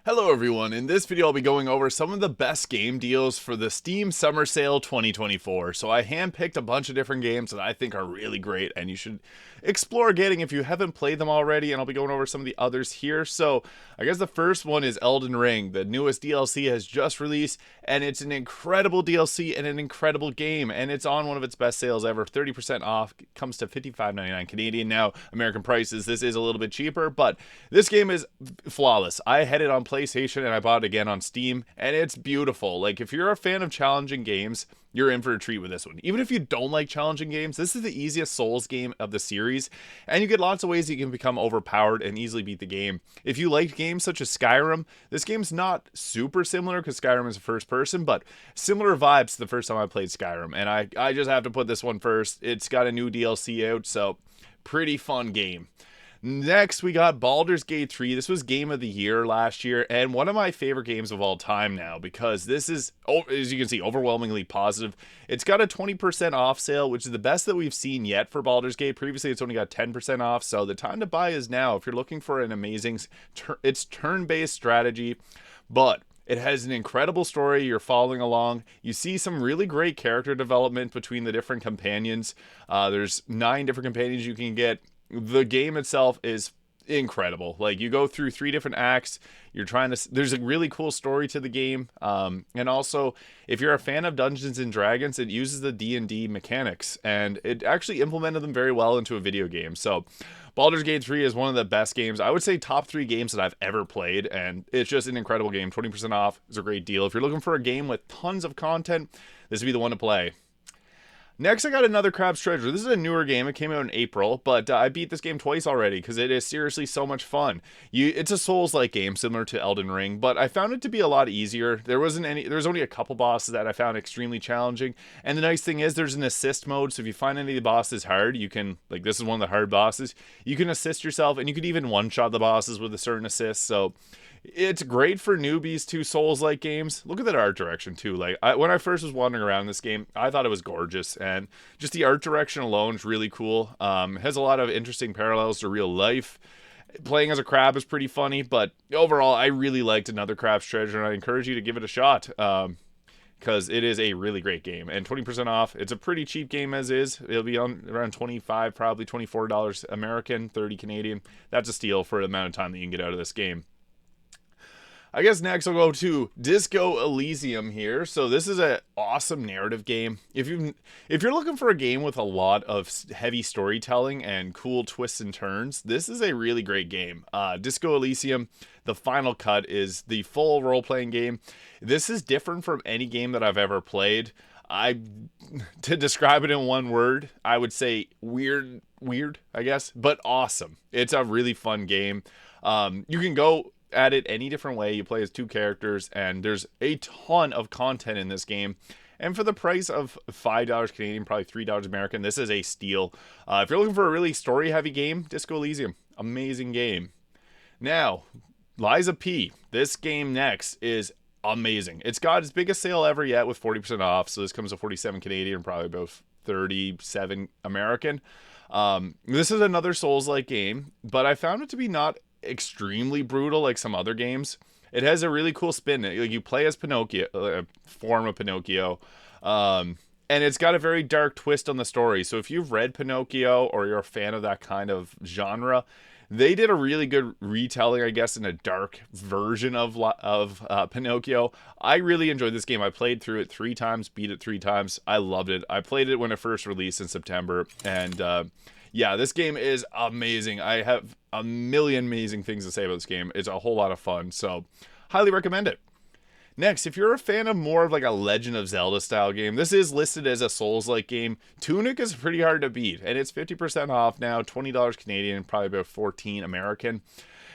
Hello everyone, in this video I'll be going over some of the best game deals for the Steam Summer Sale 2024. So I handpicked a bunch of different games that I think are really great and you should explore getting if you haven't played them already, and I'll be going over some of the others here. So I guess the first one is Elden Ring. The newest DLC has just released and it's an incredible DLC and an incredible game, and it's on one of its best sales ever, 30% off. It comes to $55.99 Canadian. Now, American prices, this is a little bit cheaper, but this game is flawless. I had it on PlayStation and I bought it again on Steam, and it's beautiful. Like, if you're a fan of challenging games, you're in for a treat with this one. Even if you don't like challenging games, this is the easiest Souls game of the series, and you get lots of ways you can become overpowered and easily beat the game. If you like games such as Skyrim, this game's not super similar because Skyrim is a first person, but similar vibes to the first time I played Skyrim, and I just have to put this one first. It's got a new DLC out, so pretty fun game. Next, we got Baldur's Gate 3. This was Game of the Year last year, and one of my favorite games of all time now, because this is, as you can see, overwhelmingly positive. It's got a 20% off sale, which is the best that we've seen yet for Baldur's Gate. Previously, it's only got 10% off, so the time to buy is now if you're looking for an amazing, it's turn-based strategy, but it has an incredible story. You're following along. You see some really great character development between the different companions. There's 9 different companions you can get. The game itself is incredible. Like, you go through 3 different acts. You're trying to, there's a really cool story to the game, and also if you're a fan of Dungeons and Dragons, it uses the D&D mechanics, and it actually implemented them very well into a video game. So Baldur's Gate 3 is one of the best games, I would say top 3 games that I've ever played, and it's just an incredible game. 20% off is a great deal. If you're looking for a game with tons of content, this would be the one to play. Next, I got another Crab's Treasure. This is a newer game. It came out in April, but I beat this game twice already because it is seriously so much fun. It's a Souls-like game similar to Elden Ring, but I found it to be a lot easier. There was only a couple bosses that I found extremely challenging, and the nice thing is there's an assist mode, so if you find any of the bosses hard, you can, like, this is one of the hard bosses, you can assist yourself, and you could even one-shot the bosses with a certain assist, so it's great for newbies to Souls-like games. Look at that art direction too. Like, when I first was wandering around this game, I thought it was gorgeous, and just the art direction alone is really cool. It has a lot of interesting parallels to real life. Playing as a crab is pretty funny, but overall, I really liked Another Crab's Treasure, and I encourage you to give it a shot. Because it is a really great game, and 20% off. It's a pretty cheap game as is. It'll be on around $25, probably $24 American, 30 Canadian. That's a steal for the amount of time that you can get out of this game. I guess next I'll go to Disco Elysium here. So this is an awesome narrative game. If you're looking for a game with a lot of heavy storytelling and cool twists and turns, this is a really great game. Disco Elysium, the final cut, is the full role-playing game. This is different from any game that I've ever played. To describe it in one word, I would say weird, I guess, but awesome. It's a really fun game. You can go at it any different way. You play as 2 characters, and there's a ton of content in this game, and for the price of $5 Canadian, probably $3 American, this is a steal. If you're looking for a really story heavy game, Disco Elysium, amazing game. Now, Liza P, this game next is amazing. It's got its biggest sale ever yet with 40% off, so this comes to 47 Canadian, probably about 37 American. This is another Souls-like game, but I found it to be not extremely brutal like some other games. It has a really cool spin. Like, you play as Pinocchio, a form of Pinocchio, and it's got a very dark twist on the story. So if you've read Pinocchio or you're a fan of that kind of genre, they did a really good retelling, I guess, in a dark version of Pinocchio. I really enjoyed this game. I played through it 3 times, beat it 3 times. I loved it. I played it when it first released in September, and yeah, this game is amazing. I have a million amazing things to say about this game. It's a whole lot of fun, so highly recommend it. Next, if you're a fan of more of like a Legend of Zelda style game, this is listed as a Souls-like game. Tunic is pretty hard to beat, and it's 50% off now, $20 Canadian, probably about 14 American.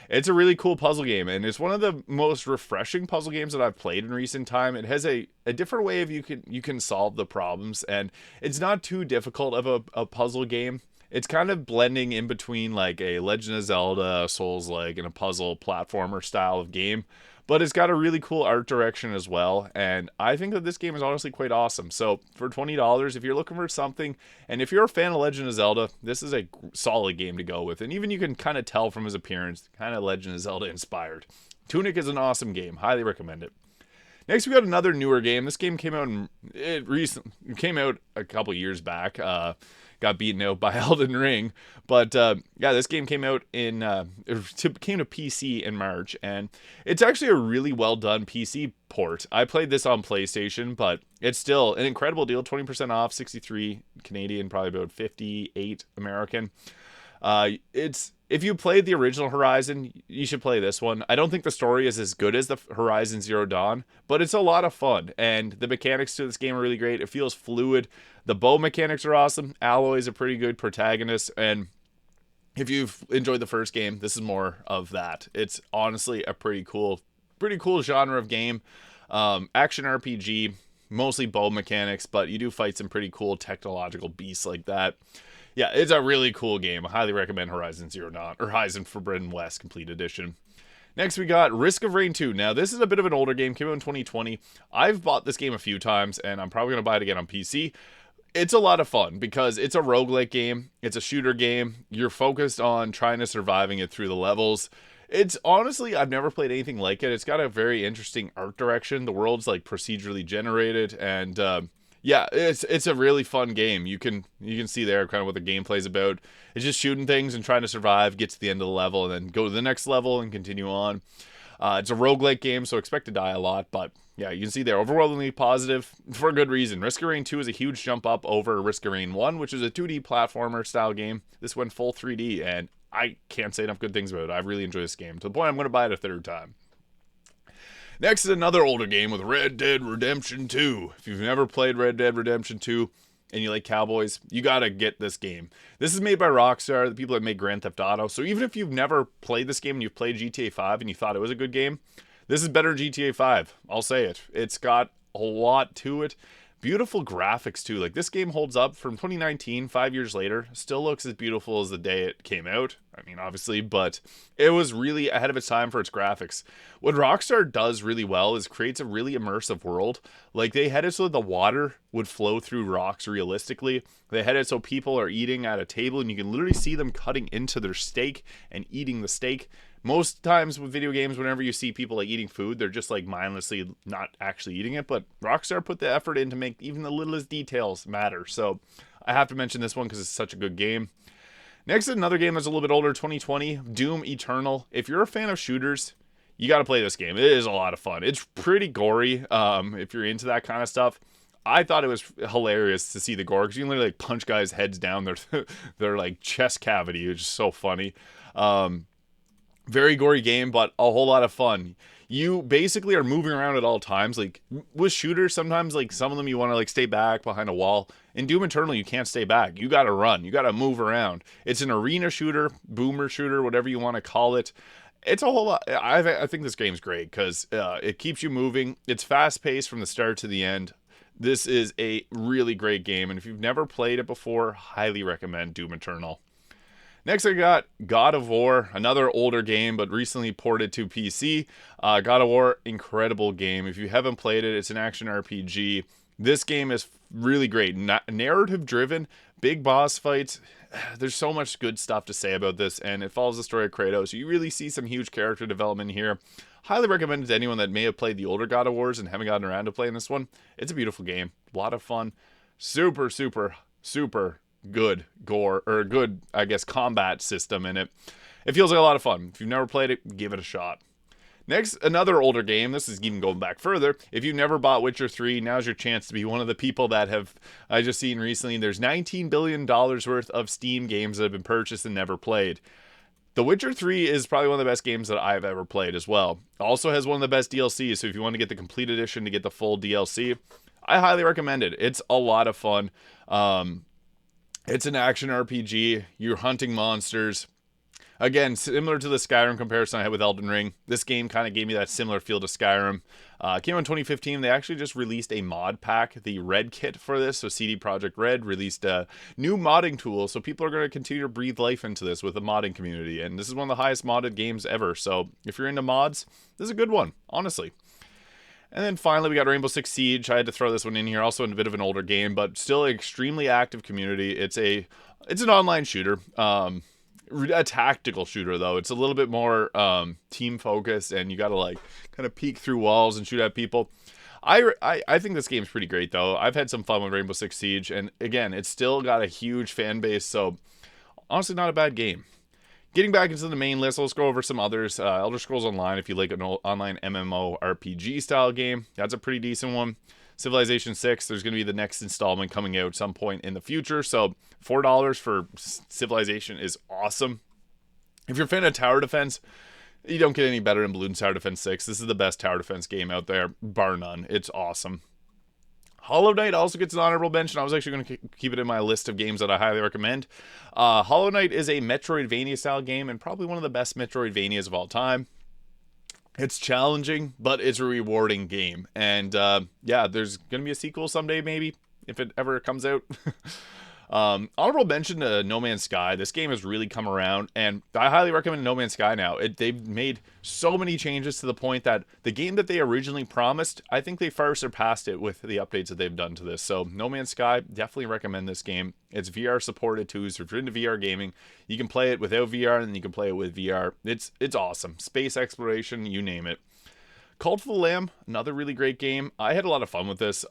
It's a really cool puzzle game, and it's one of the most refreshing puzzle games that I've played in recent time. It has a different way of you can solve the problems, and it's not too difficult of a puzzle game. It's kind of blending in between like a Legend of Zelda, Souls-like, and a puzzle platformer style of game. But it's got a really cool art direction as well, and I think that this game is honestly quite awesome. So for $20, if you're looking for something, and if you're a fan of Legend of Zelda, this is a solid game to go with. And even you can kind of tell from his appearance, kind of Legend of Zelda inspired. Tunic is an awesome game. Highly recommend it. Next, we got another newer game. This game came out it came out a couple years back. Got beaten out by Elden Ring, but yeah, this game came out came to PC in March, and it's actually a really well done PC port. I played this on PlayStation, but it's still an incredible deal. 20% off, 63 Canadian, probably about 58 American. It's if you played the original Horizon, you should play this one. I don't think the story is as good as the Horizon Zero Dawn, but it's a lot of fun, and the mechanics to this game are really great. It feels fluid. The bow mechanics are awesome. Aloy's a pretty good protagonist, and if you've enjoyed the first game, this is more of that. It's honestly a pretty cool genre of game. Action RPG, mostly bow mechanics, but you do fight some pretty cool technological beasts like that. Yeah, it's a really cool game. I highly recommend Horizon Zero Dawn, or Horizon Forbidden West Complete Edition. Next, we got Risk of Rain 2. Now, this is a bit of an older game. Came out in 2020. I've bought this game a few times, and I'm probably going to buy it again on PC. It's a lot of fun because it's a roguelike game. It's a shooter game. You're focused on trying to surviving it through the levels. It's honestly, I've never played anything like it. It's got a very interesting art direction. The world's like procedurally generated, and yeah, it's a really fun game. You can see there kind of what the gameplay's about. It's just shooting things and trying to survive, get to the end of the level, and then go to the next level and continue on. It's a roguelike game, so expect to die a lot, but yeah, you can see there, overwhelmingly positive for a good reason. Risk of Rain 2 is a huge jump up over Risk of Rain 1, which is a 2D platformer style game. This went full 3D, and I can't say enough good things about it. I really enjoy this game, to the point I'm going to buy it a third time. Next is another older game with Red Dead Redemption 2. If you've never played Red Dead Redemption 2 and you like cowboys, you gotta get this game. This is made by Rockstar, the people that made Grand Theft Auto. So even if you've never played this game and you've played GTA 5 and you thought it was a good game, this is better than GTA 5. I'll say it. It's got a lot to it. Beautiful graphics too. Like, this game holds up from 2019, 5 years later. Still looks as beautiful as the day it came out. I mean, obviously, but it was really ahead of its time for its graphics. What Rockstar does really well is creates a really immersive world. Like, they had it so that the water would flow through rocks realistically. They had it so people are eating at a table and you can literally see them cutting into their steak and eating the steak. Most times with video games, whenever you see people like eating food, they're just like mindlessly not actually eating it. But Rockstar put the effort in to make even the littlest details matter. So I have to mention this one because it's such a good game. Next is another game that's a little bit older, 2020, Doom Eternal. If you're a fan of shooters, you got to play this game. It is a lot of fun. It's pretty gory if you're into that kind of stuff. I thought it was hilarious to see the gore because you can literally like punch guys' heads down their like chest cavity, which is so funny. Very gory game, but a whole lot of fun. You basically are moving around at all times. Like, with shooters, sometimes like some of them you want to like stay back behind a wall. In Doom Eternal, you can't stay back. You got to run. You got to move around. It's an arena shooter, boomer shooter, whatever you want to call it. It's a whole lot. I think this game's great because it keeps you moving. It's fast paced from the start to the end. This is a really great game, and if you've never played it before, highly recommend Doom Eternal. Next, I got God of War, another older game, but recently ported to PC. God of War, incredible game. If you haven't played it, it's an action RPG. This game is really great. Narrative-driven, big boss fights. There's so much good stuff to say about this, and it follows the story of Kratos. You really see some huge character development here. Highly recommend it to anyone that may have played the older God of Wars and haven't gotten around to playing this one. It's a beautiful game. A lot of fun. Super, super, super good gore, or good, I guess, combat system in it. It feels like a lot of fun. If you've never played it, give it a shot. Next, another older game. This is even going back further. If you've never bought Witcher 3, now's your chance to be one of the people that have, I just seen recently, there's $19 billion worth of Steam games that have been purchased and never played. The Witcher 3 is probably one of the best games that I've ever played as well. Also has one of the best DLCs, so if you want to get the complete edition to get the full DLC, I highly recommend it. It's a lot of fun. It's an action RPG. You're hunting monsters. Again, similar to the Skyrim comparison I had with Elden Ring, this game kind of gave me that similar feel to Skyrim. Came out in 2015. They actually just released a mod pack, the Red Kit for this. So CD Projekt Red released a new modding tool. So people are going to continue to breathe life into this with the modding community. And this is one of the highest modded games ever. So if you're into mods, this is a good one, honestly. And then finally, we got Rainbow Six Siege. I had to throw this one in here. Also a bit of an older game, but still an extremely active community. It's an online shooter. A tactical shooter though. It's a little bit more team focused, and you got to like kind of peek through walls and shoot at people. I think this game's pretty great though. I've had some fun with Rainbow Six Siege, and again, it's still got a huge fan base, so honestly not a bad game. Getting back into the main list, let's go over some others. Elder Scrolls Online, if you like an online MMORPG style game, that's a pretty decent one. Civilization 6, there's going to be the next installment coming out at some point in the future, so $4 for Civilization is awesome. If you're a fan of tower defense, you don't get any better than Balloon Tower Defense 6. This is the best tower defense game out there, bar none. It's awesome. Hollow Knight also gets an honorable mention. I was actually going to keep it in my list of games that I highly recommend. Hollow Knight is a Metroidvania-style game and probably one of the best Metroidvanias of all time. It's challenging, but it's a rewarding game. And yeah, there's going to be a sequel someday, maybe, if it ever comes out. Honorable mention to No Man's Sky. This game has really come around, and I highly recommend No Man's Sky now. They've made so many changes to the point that the game that they originally promised, I think they far surpassed it with the updates that they've done to this. So No Man's Sky, definitely recommend this game. It's VR supported too, so if you're into VR gaming, you can play it without VR, and then you can play it with VR. It's awesome. Space exploration, you name it. Cult of the Lamb, another really great game. I had a lot of fun with this.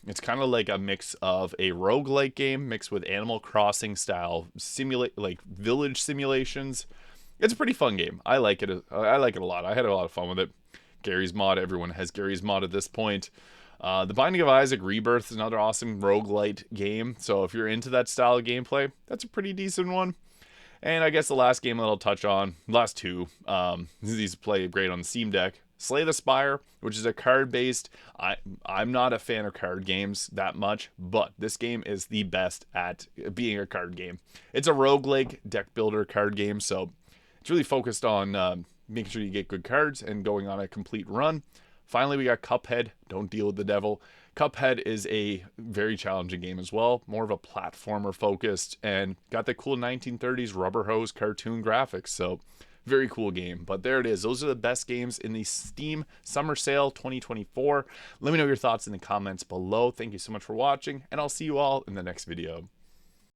It's kind of like a mix of a roguelike game mixed with Animal Crossing style village simulations. It's a pretty fun game. I like it. I like it a lot. I had a lot of fun with it. Gary's Mod. Everyone has Gary's Mod at this point. The Binding of Isaac Rebirth is another awesome roguelite game. So if you're into that style of gameplay, that's a pretty decent one. And I guess the last game that I'll touch on, last two, these play great on the Steam Deck. Slay the Spire, which is a card-based. I'm not a fan of card games that much, but this game is the best at being a card game. It's a roguelike deck builder card game, so it's really focused on making sure you get good cards and going on a complete run. Finally, we got Cuphead, Don't Deal with the Devil. Cuphead is a very challenging game as well, more of a platformer focused, and got the cool 1930s rubber hose cartoon graphics, so very cool game. But there it is. Those are the best games in the Steam Summer Sale 2024. Let me know your thoughts in the comments below. Thank you so much for watching, and I'll see you all in the next video.